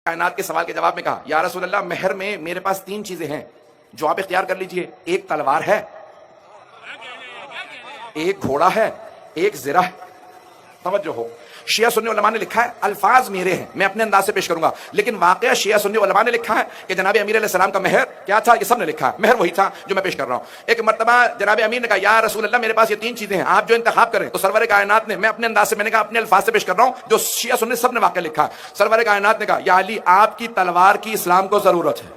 کائنات کے سوال کے جواب میں کہا یا رسول اللہ مہر میں میرے پاس 3 چیزیں ہیں جو آپ اختیار کر لیجئے، ایک تلوار ہے، ایک گھوڑا ہے، ایک زرہ ہے۔ توجہ ہو، شیعہ سنی علماء نے لکھا ہے الفاظ میرے ہیں، میں اپنے انداز سے پیش کروں گا، لیکن واقعہ شیعہ سنی علماء نے لکھا ہے کہ جناب امیر علیہ السلام کا مہر کیا تھا، یہ سب نے لکھا ہے، مہر وہی تھا جو میں پیش کر رہا ہوں۔ ایک مرتبہ جناب امیر نے کہا یا رسول اللہ میرے پاس یہ 3 چیزیں ہیں، آپ جو انتخاب کریں۔ تو سرور کائنات نے، میں اپنے انداز سے، میں نے کہا اپنے الفاظ سے پیش کر رہا ہوں جو شیعہ سنی سب نے واقعہ لکھا ہے۔ سرور کائنات نے کہا یا علی آپ کی تلوار کی اسلام کو ضرورت ہے،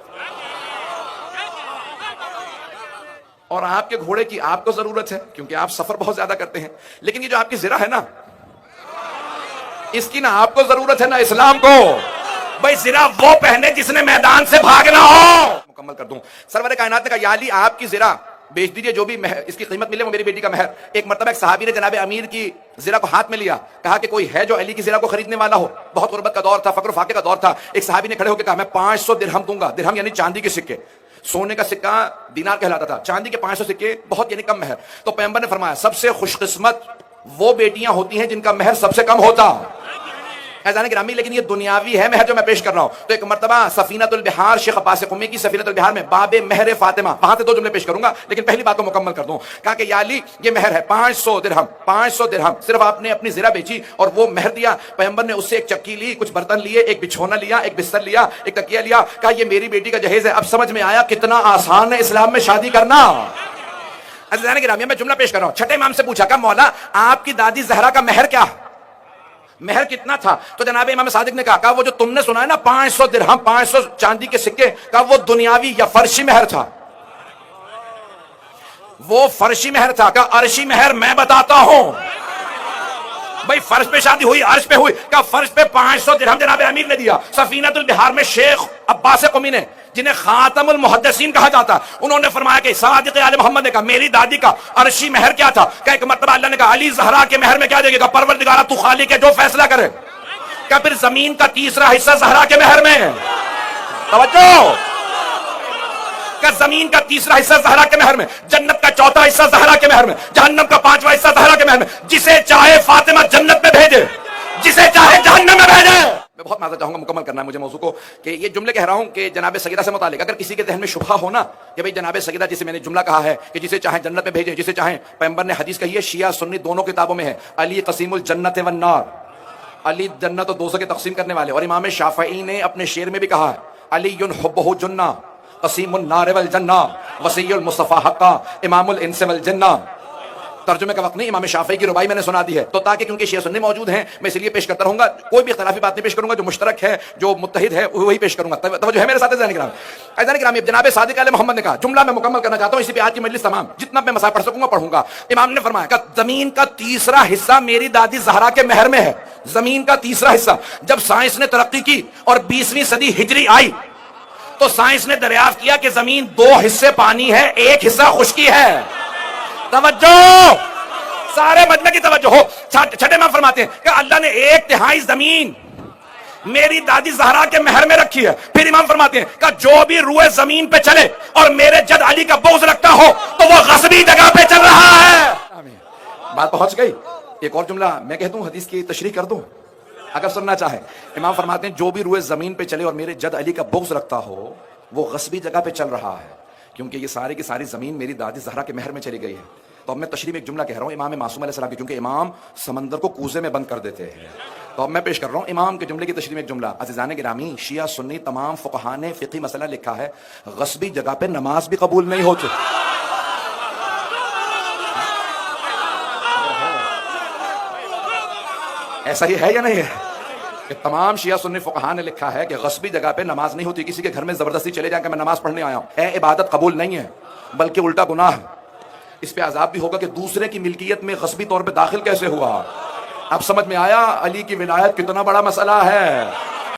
اور آپ کے گھوڑے کی آپ کو ضرورت ہے کیونکہ آپ سفر بہت زیادہ کرتے ہیں، لیکن یہ جو آپ کی زرہ ہے نا، اس کی نہ آپ کو ضرورت ہے نہ اسلام کو۔ بھائی زرہ وہ پہنے جس نے میدان سے بھاگنا ہو۔ مکمل کر دوں، سرور کائنات نے کہا یا علی آپ کی زرہ بیچ دیجئے، جو بھی اس کی قیمت ملے وہ میری بیٹی کا مہر۔ ایک مرتبہ ایک صحابی نے جناب امیر کی زرہ کو ہاتھ میں لیا، کہا کہ کوئی ہے جو علی کی زرہ کو خریدنے والا ہو؟ بہت غربت کا دور تھا، فقر و فاقے کا دور تھا۔ ایک صحابی نے کھڑے ہو کے کہا میں 500 درہم دوں گا۔ درہم یعنی چاندی کے سکے، سونے کا سکہ دینار کہلاتا تھا، چاندی کے 500 سکے بہت یعنی کم مہر۔ تو پیغمبر نے فرمایا سب سے خوش قسمت وہ بیٹیاں ہوتی ہیں جن کا مہر سب سے کم ہوتا۔ ایزان گرامی، لیکن یہ دنیاوی ہے مہر جو میں پیش کر رہا ہوں۔ تو ایک مرتبہ سفینۃ البحار، شیخ عباس قمی کی سفینۃ البحار میں باب مہر فاطمہ، وہاں سے 2 جملے پیش کروں گا، لیکن پہلی بات کو مکمل کر دوں۔ کہا کہ یا علی یہ مہر ہے 500 درہم، 500 درہم صرف آپ نے اپنی زرہ بیچی اور وہ مہر دیا۔ پیغمبر نے اس سے ایک چکی لی، کچھ برتن لیے، ایک بچھونا لیا، ایک بستر لیا، ایک تکیہ لیا، کہا یہ میری بیٹی کا جہیز ہے۔ اب سمجھ میں آیا کتنا آسان ہے اسلام میں شادی کرنا۔ عزیزان گرامی، میں جملہ پیش کر رہا ہوں۔ چھٹے امام سے پوچھا کہ مولا آپ کی دادی زہرا کا مہر کیا ہے، مہر کتنا تھا؟ تو جناب امام صادق نے کہا وہ جو تم نے سنا ہے نا 500 درہم، 500 چاندی کے سکے، کہا وہ دنیاوی یا فرشی مہر تھا، وہ فرشی مہر تھا۔ کہا عرشی مہر میں بتاتا ہوں۔ بھائی فرش پہ شادی ہوئی، عرش پہ ہوئی، کہا فرش پہ 500 درہم جناب امیر نے دیا۔ سفینۃ البحار میں شیخ عباس قمی نے، جنہیں خاتم المحدثین کہا جاتا، انہوں نے فرمایا کہ صادق آل محمد نے کہا میری دادی کا عرشی مہر کیا تھا؟ کہ ایک مرتبہ اللہ نے کہا علی زہرا کے مہر میں کیا دے گا؟ پروردگارہ تو خالق ہے جو فیصلہ کرے۔ کہ پھر زمین کا تیسرا حصہ زہرا کے مہر میں ہے۔ توجہ، کہ زمین کا تیسرا حصہ زہرا کے مہر میں، جنت کا چوتھا حصہ زہرا کے مہر میں، جہنم کا 5واں حصہ زہرا کے مہر میں۔ جسے چاہے فاطمہ جنت میں بھیجے، جسے چاہے جہنم میں بھیجے۔ میں بہت معذرت چاہوں گا، مکمل کرنا ہے مجھے موضوع کو، کہ یہ جملے کہہ رہا ہوں کہ جناب سیدہ سے متعلق اگر کسی کے ذہن میں شبہ ہو نا کہ بھئی جناب سیدہ جسے میں نے جملہ کہا ہے کہ جسے چاہیں جنت میں بھیجیں، جسے چاہیں، پیغمبر نے حدیث کہی ہے، شیعہ سنی دونوں کتابوں میں ہے، علی قسیم الجنت والنار، علی جنت و دوزخ کے تقسیم کرنے والے۔ اور امام شافعی نے اپنے شعر میں بھی کہا ہے علی حبہ جنہ قسیم النار والجنہ وصی المصطفیٰ حقا امام الانس والجنہ۔ ترجمے کا وقت نہیں، امام شافعی کی ربائی میں نے سنا دی ہے، تو تاکہ کیونکہ شیعہ سنی موجود ہیں میں اس لیے پیش کرتا رہوں گا، کوئی بھی اختلافی بات نہیں پیش کروں گا، جو مشترک ہے جو متحد ہے وہی پیش کروں گا۔ توجہ ہے میرے ساتھ عزیزان کرام؟ عزیزان کرام، جناب صادق آل محمد نے کہا، جملہ میں مکمل کرنا چاہتا ہوں، اسی پہ آج کی مجلس تمام جتنا میں مسائل پڑھ سکوں گا پڑھوں گا۔ امام نے فرمایا کہ زمین کا تیسرا حصہ میری دادی زہرا کے مہر میں ہے، زمین کا تیسرا حصہ۔ جب سائنس نے ترقی کی اور 20ویں صدی ہجری آئی تو سائنس نے دریافت کیا کہ زمین 2 حصے پانی ہے، 1 حصہ خشکی ہے۔ توجہ، سارے مجمع کی توجہ ہو۔ چھٹے امام فرماتے ہیں کہ اللہ نے 1/3 زمین میری دادی زہرا کے مہر میں رکھی ہے۔ پھر امام فرماتے ہیں کہ جو بھی روئے زمین پہ چلے اور میرے جد علی کا بغض رکھتا ہو تو وہ غصبی جگہ پہ چل رہا ہے۔ بات پہنچ گئی؟ ایک اور جملہ میں کہہ دوں، حدیث کی تشریح کر دوں اگر سننا چاہے۔ امام فرماتے ہیں جو بھی روئے زمین پہ چلے اور میرے جد علی کا بغض رکھتا ہو وہ غصبی جگہ پہ چل رہا ہے، کیونکہ یہ ساری کی ساری زمین میری دادی زہرا کے مہر میں چلی گئی ہے۔ تو اب میں تشریح میں ایک جملہ کہہ رہا ہوں امام معصوم علیہ السلام کی، کیونکہ امام سمندر کو کوزے میں بند کر دیتے ہیں، تو اب میں پیش کر رہا ہوں امام کے جملے کی تشریح میں ایک جملہ۔ عزیزان گرامی، شیعہ سنی تمام فقہاء نے فقہی مسئلہ لکھا ہے، غصبی جگہ پہ نماز بھی قبول نہیں ہوتی۔ ایسا ہی ہے یا نہیں ہے کہ تمام شیعہ سنی فقہاء نے لکھا ہے کہ غصبی جگہ پہ نماز نہیں ہوتی؟ کسی کے گھر میں زبردستی چلے جا کے میں نماز پڑھنے آیا ہوں، اے عبادت قبول نہیں ہے بلکہ الٹا گناہ ہے، اس پہ عذاب بھی ہوگا کہ دوسرے کی ملکیت میں غصبی طور پہ داخل کیسے ہوا۔ اب سمجھ میں آیا علی کی ولایت کتنا بڑا مسئلہ ہے۔